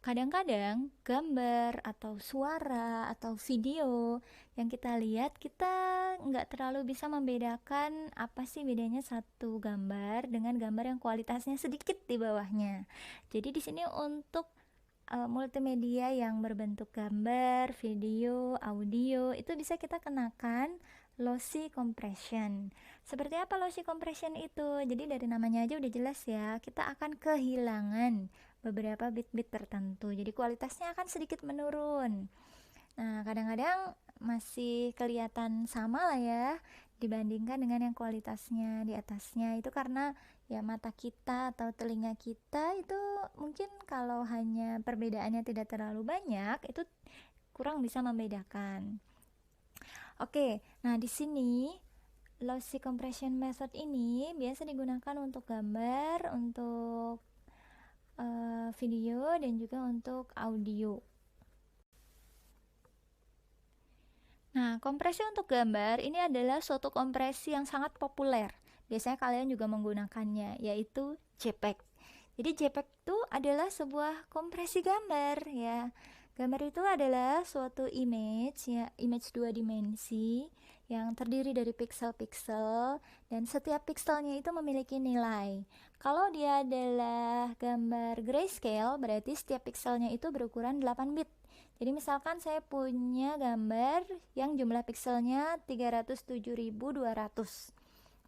Kadang-kadang gambar atau suara atau video yang kita lihat, kita nggak terlalu bisa membedakan apa sih bedanya satu gambar dengan gambar yang kualitasnya sedikit di bawahnya. Jadi di sini untuk multimedia yang berbentuk gambar, video, audio itu bisa kita kenakan lossy compression. Seperti apa lossy compression itu? Jadi dari namanya aja udah jelas ya, kita akan kehilangan beberapa bit-bit tertentu. Jadi kualitasnya akan sedikit menurun. Nah, kadang-kadang masih kelihatan sama lah ya dibandingkan dengan yang kualitasnya di atasnya. Itu karena ya mata kita atau telinga kita itu mungkin kalau hanya perbedaannya tidak terlalu banyak, itu kurang bisa membedakan. Oke, nah di sini lossy compression method ini biasa digunakan untuk gambar, untuk video, dan juga untuk audio. Nah, kompresi untuk gambar ini adalah suatu kompresi yang sangat populer. Biasanya kalian juga menggunakannya, yaitu JPEG. Jadi JPEG itu adalah sebuah kompresi gambar ya. Gambar itu adalah suatu image ya, image dua dimensi yang terdiri dari piksel-piksel, dan setiap pikselnya itu memiliki nilai. Kalau dia adalah gambar grayscale, berarti setiap pikselnya itu berukuran 8 bit. Jadi misalkan saya punya gambar yang jumlah pikselnya 307.200.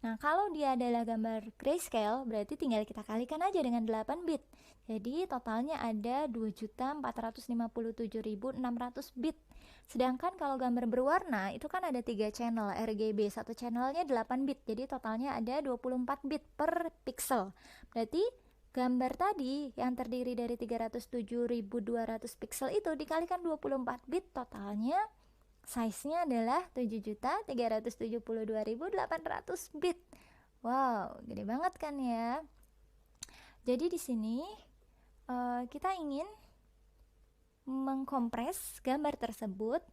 Nah, kalau dia adalah gambar grayscale, berarti tinggal kita kalikan aja dengan 8 bit. Jadi totalnya ada 2.457.600 bit. Sedangkan kalau gambar berwarna, itu kan ada 3 channel RGB. Satu channelnya 8 bit. Jadi totalnya ada 24 bit per pixel. Berarti gambar tadi yang terdiri dari 307.200 pixel itu dikalikan 24 bit, totalnya size-nya adalah 7.372.800 bit. Wow, gede banget kan ya. Jadi di sini kita ingin mengkompres gambar tersebut,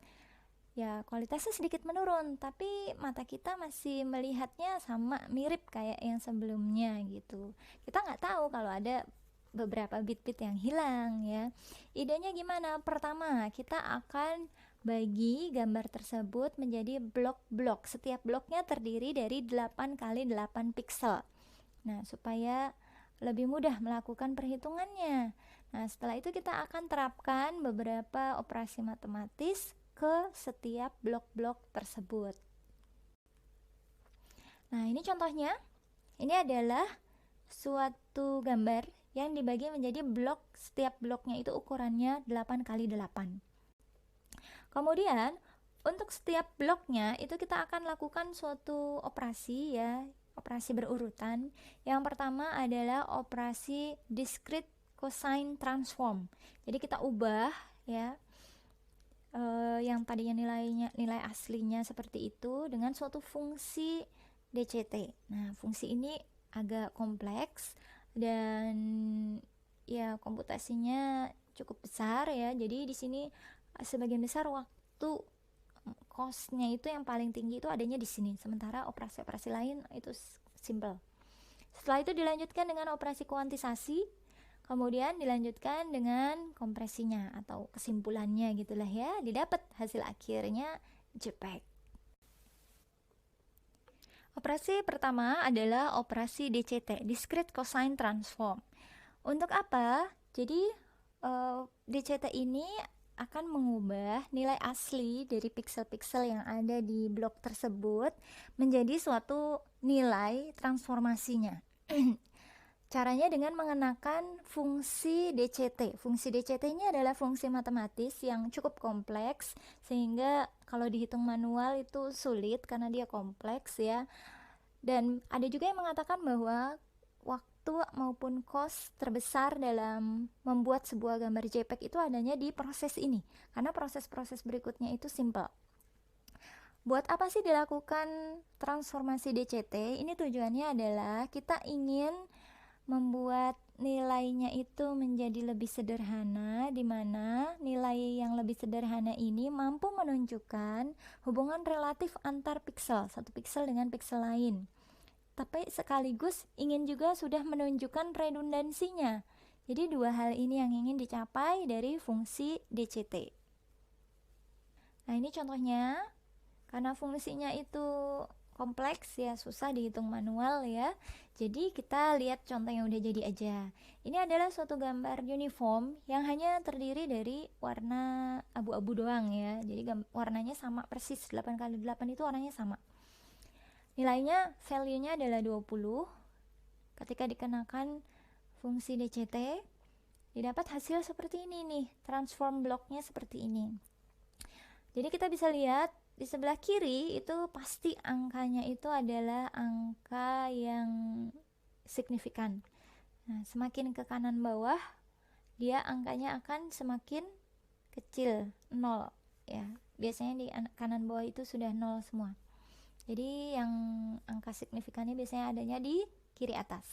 ya kualitasnya sedikit menurun, tapi mata kita masih melihatnya sama, mirip kayak yang sebelumnya gitu. Kita nggak tahu kalau ada beberapa bit-bit yang hilang ya. Idenya gimana? Pertama, kita akan bagi gambar tersebut menjadi blok-blok. Setiap bloknya terdiri dari 8 kali 8 pixel. Nah, supaya lebih mudah melakukan perhitungannya. Nah, setelah itu kita akan terapkan beberapa operasi matematis ke setiap blok-blok tersebut. Nah, ini contohnya. Ini adalah suatu gambar yang dibagi menjadi blok. Setiap bloknya itu ukurannya 8 kali 8. Kemudian, untuk setiap bloknya itu kita akan lakukan suatu operasi ya, operasi berurutan. Yang pertama adalah operasi discrete cosine transform. Jadi kita ubah ya yang tadinya nilai aslinya seperti itu dengan suatu fungsi DCT. Nah, fungsi ini agak kompleks dan ya komputasinya cukup besar ya. Jadi di sini sebagian besar waktu cost-nya itu yang paling tinggi itu adanya di sini. Sementara operasi-operasi lain itu simple. Setelah itu dilanjutkan dengan operasi kuantisasi, kemudian dilanjutkan dengan kompresinya atau kesimpulannya gitulah ya, didapat hasil akhirnya JPEG. Operasi pertama adalah operasi DCT, Discrete Cosine Transform. Untuk apa? Jadi DCT ini akan mengubah nilai asli dari piksel-piksel yang ada di blok tersebut menjadi suatu nilai transformasinya. Caranya dengan mengenakan fungsi DCT. Fungsi DCT ini adalah fungsi matematis yang cukup kompleks, sehingga kalau dihitung manual itu sulit karena dia kompleks ya. Dan ada juga yang mengatakan bahwa waktu maupun cost terbesar dalam membuat sebuah gambar JPEG itu adanya di proses ini, karena proses-proses berikutnya itu simple. Buat apa sih dilakukan transformasi DCT? Ini tujuannya adalah kita ingin membuat nilainya itu menjadi lebih sederhana, di mana nilai yang lebih sederhana ini mampu menunjukkan hubungan relatif antar piksel, satu piksel dengan piksel lain. Tapi sekaligus ingin juga sudah menunjukkan redundansinya. Jadi dua hal ini yang ingin dicapai dari fungsi DCT. Nah, ini contohnya. Karena fungsinya itu kompleks ya, susah dihitung manual ya. Jadi kita lihat contoh yang udah jadi aja. Ini adalah suatu gambar uniform yang hanya terdiri dari warna abu-abu doang ya. Jadi warnanya sama persis, 8x8 itu warnanya sama. Nilainya, value-nya adalah 20. Ketika dikenakan fungsi DCT, didapat hasil seperti ini nih, transform bloknya seperti ini. Jadi kita bisa lihat di sebelah kiri itu pasti angkanya itu adalah angka yang signifikan. Nah, semakin ke kanan bawah, dia angkanya akan semakin kecil, 0 ya. Biasanya di kanan bawah itu sudah 0 semua. Jadi yang angka signifikannya biasanya adanya di kiri atas.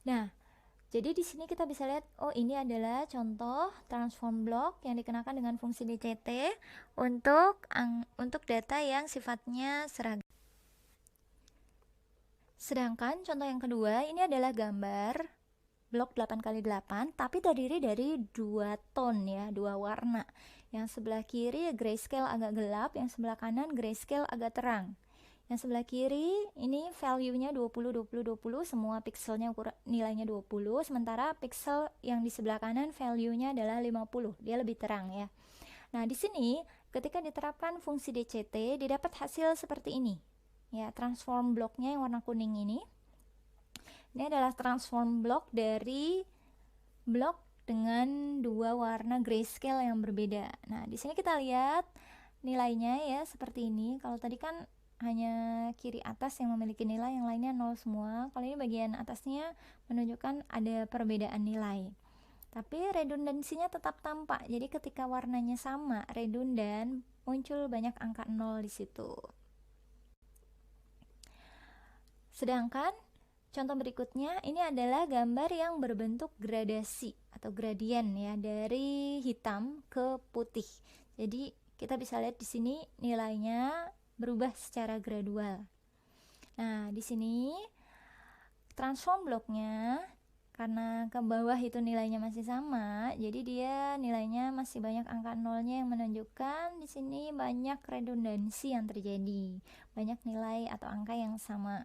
Nah, jadi di sini kita bisa lihat, oh ini adalah contoh transform block yang dikenakan dengan fungsi DCT untuk data yang sifatnya seragam. Sedangkan contoh yang kedua, ini adalah gambar blok 8x8 tapi terdiri dari 2 tone ya, 2 warna. Yang sebelah kiri grayscale agak gelap, yang sebelah kanan grayscale agak terang. Yang sebelah kiri ini value-nya 20 20 20, semua pixelnya nilainya 20, sementara pixel yang di sebelah kanan value-nya adalah 50. Dia lebih terang ya. Nah, di sini ketika diterapkan fungsi DCT didapat hasil seperti ini. Ya, transform blocknya yang warna kuning ini. Ini adalah transform block dari blok dengan 2 warna grayscale yang berbeda. Nah, di sini kita lihat nilainya ya seperti ini. Kalau tadi kan hanya kiri atas yang memiliki nilai, yang lainnya 0 semua. Kalau ini bagian atasnya menunjukkan ada perbedaan nilai. Tapi redundansinya tetap tampak. Jadi ketika warnanya sama, redundan, muncul banyak angka 0 di situ. Sedangkan contoh berikutnya ini adalah gambar yang berbentuk gradasi atau gradien ya, dari hitam ke putih. Jadi kita bisa lihat di sini nilainya berubah secara gradual. Nah, di sini transform bloknya karena ke bawah itu nilainya masih sama, jadi dia nilainya masih banyak angka nolnya yang menunjukkan di sini banyak redundansi yang terjadi, banyak nilai atau angka yang sama.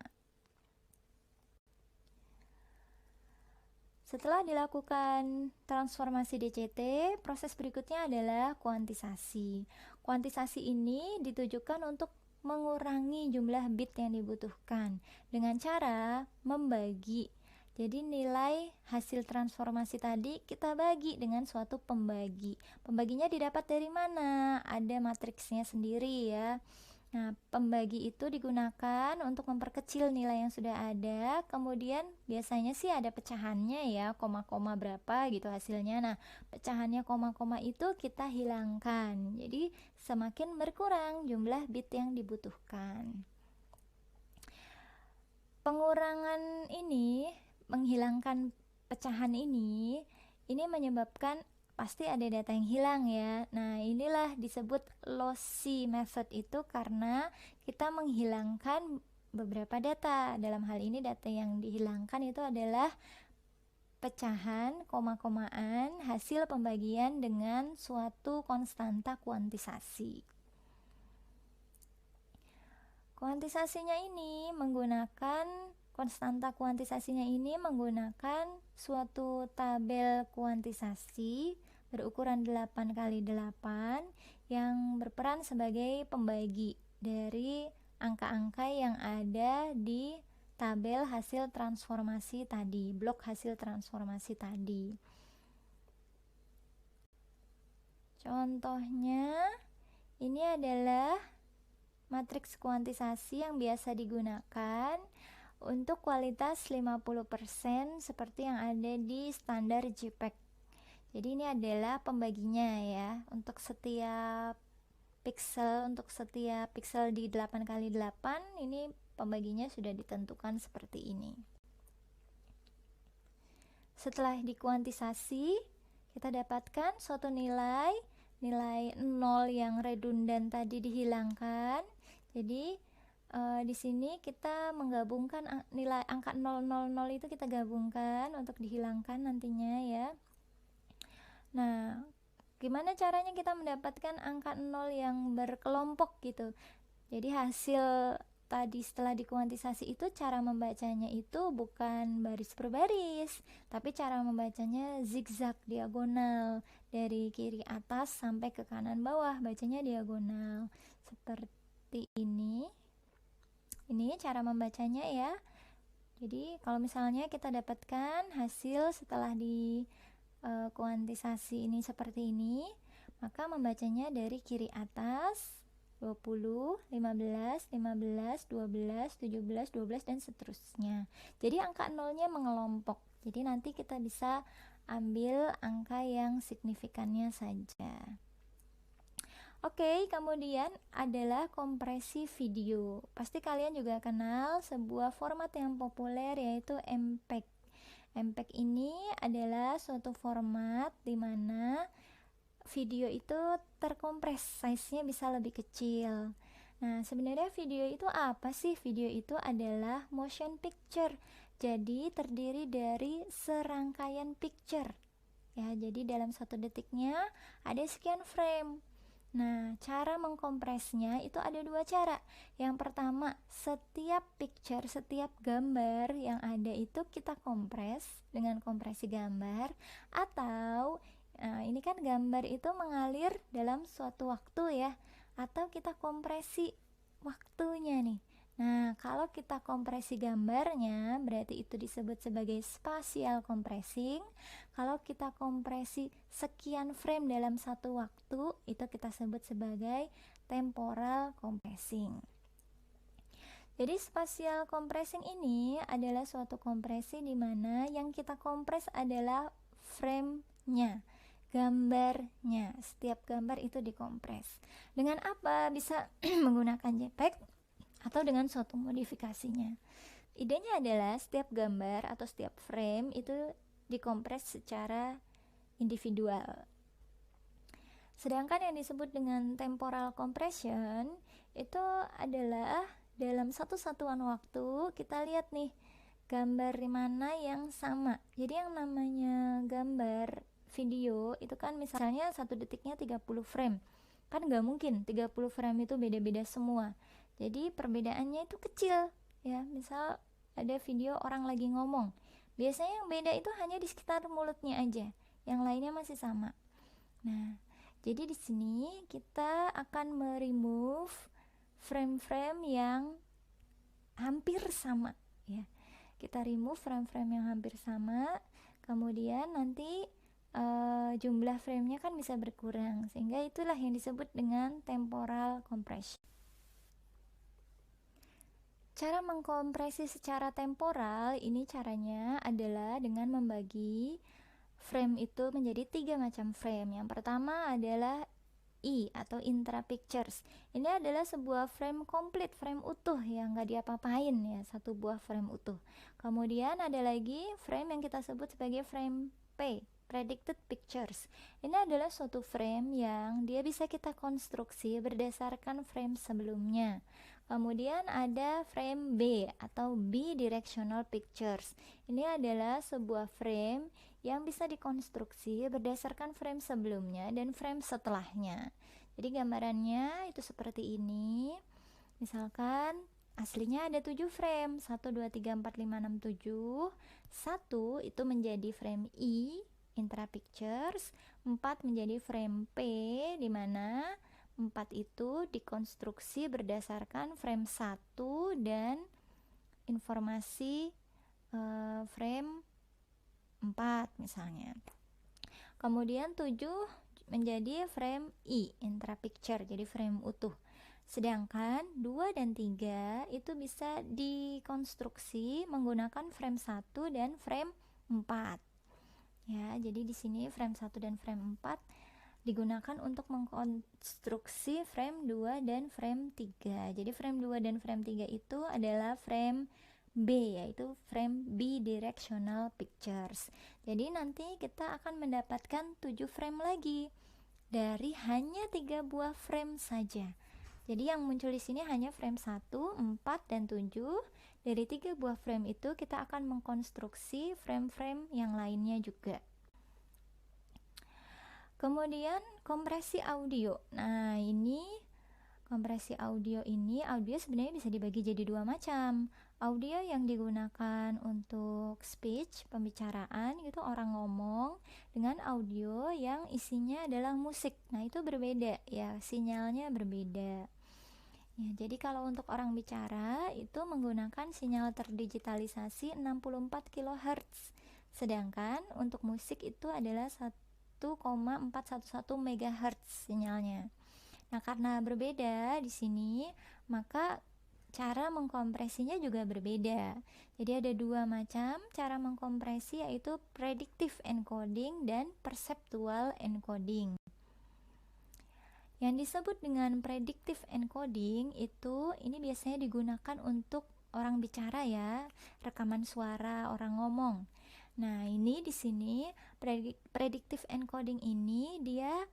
Setelah dilakukan transformasi DCT, proses berikutnya adalah kuantisasi. Kuantisasi ini ditujukan untuk mengurangi jumlah bit yang dibutuhkan dengan cara membagi. Jadi nilai hasil transformasi tadi kita bagi dengan suatu pembagi. Pembaginya didapat dari mana? Ada matriksnya sendiri ya. Nah, pembagi itu digunakan untuk memperkecil nilai yang sudah ada. Kemudian biasanya sih ada pecahannya ya, koma-koma berapa gitu hasilnya. Nah, pecahannya koma-koma itu kita hilangkan. Jadi semakin berkurang jumlah bit yang dibutuhkan. Pengurangan ini, menghilangkan pecahan ini menyebabkan pasti ada data yang hilang ya. Nah, inilah disebut lossy method itu karena kita menghilangkan beberapa data. Dalam hal ini data yang dihilangkan itu adalah pecahan, koma-komaan, hasil pembagian dengan suatu konstanta kuantisasi. Kuantisasinya ini menggunakan konstanta kuantisasinya ini menggunakan suatu tabel kuantisasi berukuran 8x8 yang berperan sebagai pembagi dari angka-angka yang ada di tabel hasil transformasi tadi, blok hasil transformasi tadi. Contohnya ini adalah matriks kuantisasi yang biasa digunakan untuk kualitas 50% seperti yang ada di standar JPEG. Jadi ini adalah pembaginya ya, untuk setiap pixel di 8x8 ini pembaginya sudah ditentukan seperti ini. Setelah dikuantisasi, kita dapatkan suatu nilai 0 yang redundan tadi dihilangkan. Jadi di sini kita menggabungkan nilai angka 000 itu kita gabungkan untuk dihilangkan nantinya ya. Nah, gimana caranya kita mendapatkan angka 0 yang berkelompok gitu? Jadi hasil tadi setelah dikuantisasi itu cara membacanya itu bukan baris per baris, tapi cara membacanya zigzag diagonal dari kiri atas sampai ke kanan bawah, bacanya diagonal seperti ini. Ini cara membacanya ya. Jadi kalau misalnya kita dapatkan hasil setelah di kuantisasi ini seperti ini, maka membacanya dari kiri atas 20, 15, 15, 12, 17, 12 dan seterusnya. Jadi angka nolnya mengelompok. Jadi nanti kita bisa ambil angka yang signifikannya saja. Oke, kemudian adalah kompresi video. Pasti kalian juga kenal sebuah format yang populer yaitu MPEG. MPEG ini adalah suatu format di mana video itu terkompres, size-nya bisa lebih kecil. Nah, sebenarnya video itu apa sih? Video itu adalah motion picture. Jadi terdiri dari serangkaian picture. Ya, jadi dalam 1 detiknya ada sekian frame. Nah, cara mengkompresnya itu ada 2 cara. Yang pertama, setiap picture, setiap gambar yang ada itu kita kompres dengan kompresi gambar. Atau, ini kan gambar itu mengalir dalam suatu waktu ya. Atau kita kompresi waktunya nih. Nah, kalau kita kompresi gambarnya, berarti itu disebut sebagai spatial compressing. Kalau kita kompresi sekian frame dalam satu waktu, itu kita sebut sebagai temporal compressing. Jadi spatial compressing ini adalah suatu kompresi di mana yang kita kompres adalah frame-nya, gambarnya. Setiap gambar itu dikompres. Dengan apa? Bisa menggunakan JPEG atau dengan suatu modifikasinya. Idenya adalah setiap gambar atau setiap frame itu dikompres secara individual. Sedangkan yang disebut dengan temporal compression itu adalah dalam satu satuan waktu kita lihat nih gambar mana yang sama. Jadi yang namanya gambar video itu kan misalnya 1 detiknya 30 frame. Kan nggak mungkin 30 frame itu beda-beda semua. Jadi perbedaannya itu kecil ya. Misal ada video orang lagi ngomong, biasanya yang beda itu hanya di sekitar mulutnya aja, yang lainnya masih sama. Nah, jadi di sini kita akan meremove frame-frame yang hampir sama ya. Kita remove frame-frame yang hampir sama, kemudian nanti jumlah frame-nya kan bisa berkurang, sehingga itulah yang disebut dengan temporal compression. Cara mengkompresi secara temporal ini caranya adalah dengan membagi frame itu menjadi 3 macam frame. Yang pertama adalah I atau intra pictures. Ini adalah sebuah frame komplit, frame utuh yang nggak diapa-apain ya, satu buah frame utuh. Kemudian ada lagi frame yang kita sebut sebagai frame P, predicted pictures. Ini adalah suatu frame yang dia bisa kita konstruksi berdasarkan frame sebelumnya. Kemudian ada frame B atau bidirectional pictures. Ini adalah sebuah frame yang bisa dikonstruksi berdasarkan frame sebelumnya dan frame setelahnya. Jadi gambarannya itu seperti ini. Misalkan aslinya ada 7 frame, 1, 2, 3, 4, 5, 6, 7. 1 itu menjadi frame I, intra pictures. 4 menjadi frame P, di mana 4 itu dikonstruksi berdasarkan frame 1 dan informasi frame 4 misalnya. Kemudian 7 menjadi frame I, intra picture, jadi frame utuh. Sedangkan 2 dan 3 itu bisa dikonstruksi menggunakan frame 1 dan frame 4. Ya, jadi di sini frame 1 dan frame 4 digunakan untuk mengkonstruksi frame 2 dan frame 3. Jadi frame 2 dan frame 3 itu adalah frame B, yaitu frame bidirectional pictures. Jadi nanti kita akan mendapatkan 7 frame lagi dari hanya 3 buah frame saja. Jadi yang muncul di sini hanya frame 1, 4, dan 7. Dari 3 buah frame itu kita akan mengkonstruksi frame-frame yang lainnya juga. Kemudian kompresi audio. Nah, ini kompresi audio sebenarnya bisa dibagi jadi dua macam. Audio yang digunakan untuk speech, pembicaraan, itu orang ngomong, dengan audio yang isinya adalah musik. Nah, itu berbeda ya, sinyalnya berbeda. Ya, jadi kalau untuk orang bicara itu menggunakan sinyal terdigitalisasi 64 kHz. Sedangkan untuk musik itu adalah 1,411 MHz sinyalnya. Nah, karena berbeda di sini, maka cara mengkompresinya juga berbeda. Jadi ada dua macam cara mengkompresi, yaitu predictive encoding dan perceptual encoding. Yang disebut dengan predictive encoding ini biasanya digunakan untuk orang bicara ya, rekaman suara orang ngomong. Nah, ini di sini predictive encoding ini dia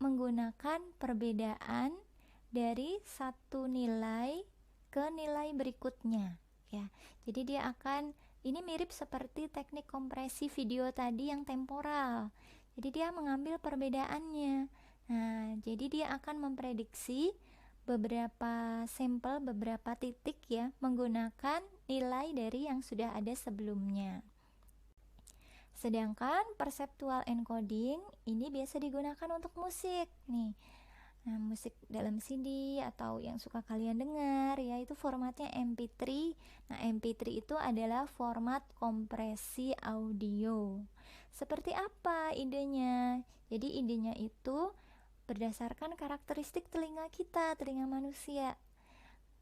menggunakan perbedaan dari satu nilai ke nilai berikutnya ya. Jadi dia akan, ini mirip seperti teknik kompresi video tadi yang temporal. Jadi dia mengambil perbedaannya. Nah, jadi dia akan memprediksi beberapa sampel, beberapa titik ya, menggunakan nilai dari yang sudah ada sebelumnya. Sedangkan perceptual encoding ini biasa digunakan untuk musik nih. Nah, musik dalam CD atau yang suka kalian dengar ya, itu formatnya MP3. Nah, MP3 itu adalah format kompresi audio. Seperti apa idenya? Jadi idenya itu berdasarkan karakteristik telinga kita, telinga manusia.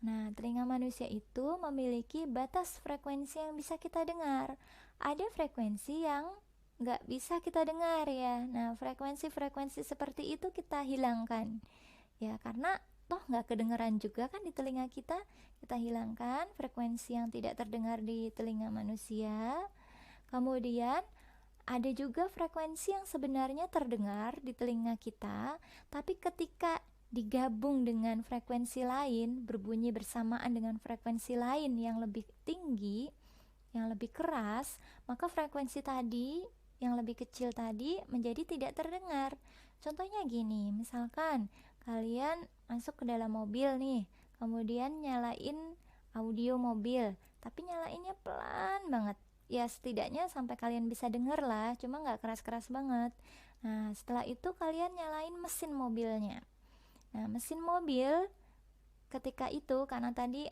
Nah, telinga manusia itu memiliki batas frekuensi yang bisa kita dengar. Ada frekuensi yang nggak bisa kita dengar ya. Nah, frekuensi-frekuensi seperti itu kita hilangkan ya, karena toh nggak kedengeran juga kan di telinga kita. Kita hilangkan frekuensi yang tidak terdengar di telinga manusia. Kemudian ada juga frekuensi yang sebenarnya terdengar di telinga kita, tapi ketika digabung dengan frekuensi lain, berbunyi bersamaan dengan frekuensi lain yang lebih tinggi, yang lebih keras, maka frekuensi tadi yang lebih kecil tadi menjadi tidak terdengar. Contohnya gini, misalkan kalian masuk ke dalam mobil nih, kemudian nyalain audio mobil, tapi nyalainnya pelan banget. Ya setidaknya sampai kalian bisa denger lah, cuma nggak keras-keras banget. Nah, setelah itu kalian nyalain mesin mobilnya. Nah, mesin mobil ketika itu karena tadi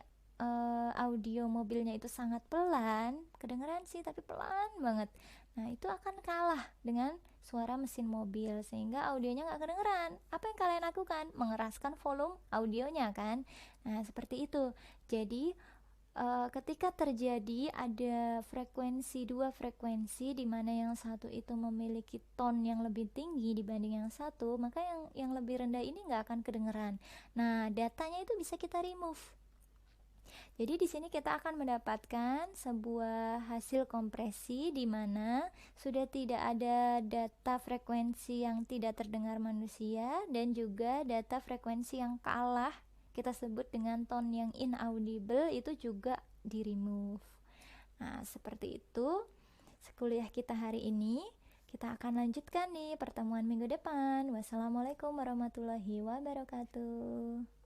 audio mobilnya itu sangat pelan, kedengeran sih tapi pelan banget. Nah, itu akan kalah dengan suara mesin mobil sehingga audionya nggak kedengeran. Apa yang kalian lakukan? Mengeraskan volume audionya kan. Nah, seperti itu. Jadi ketika terjadi ada dua frekuensi di mana yang satu itu memiliki tone yang lebih tinggi dibanding yang satu, maka yang lebih rendah ini nggak akan kedengeran. Nah, datanya itu bisa kita remove. Jadi di sini kita akan mendapatkan sebuah hasil kompresi di mana sudah tidak ada data frekuensi yang tidak terdengar manusia dan juga data frekuensi yang kalah, kita sebut dengan tone yang inaudible, itu juga di remove. Nah, seperti itu kuliah kita hari ini. Kita akan lanjutkan nih pertemuan minggu depan. Wassalamualaikum warahmatullahi wabarakatuh.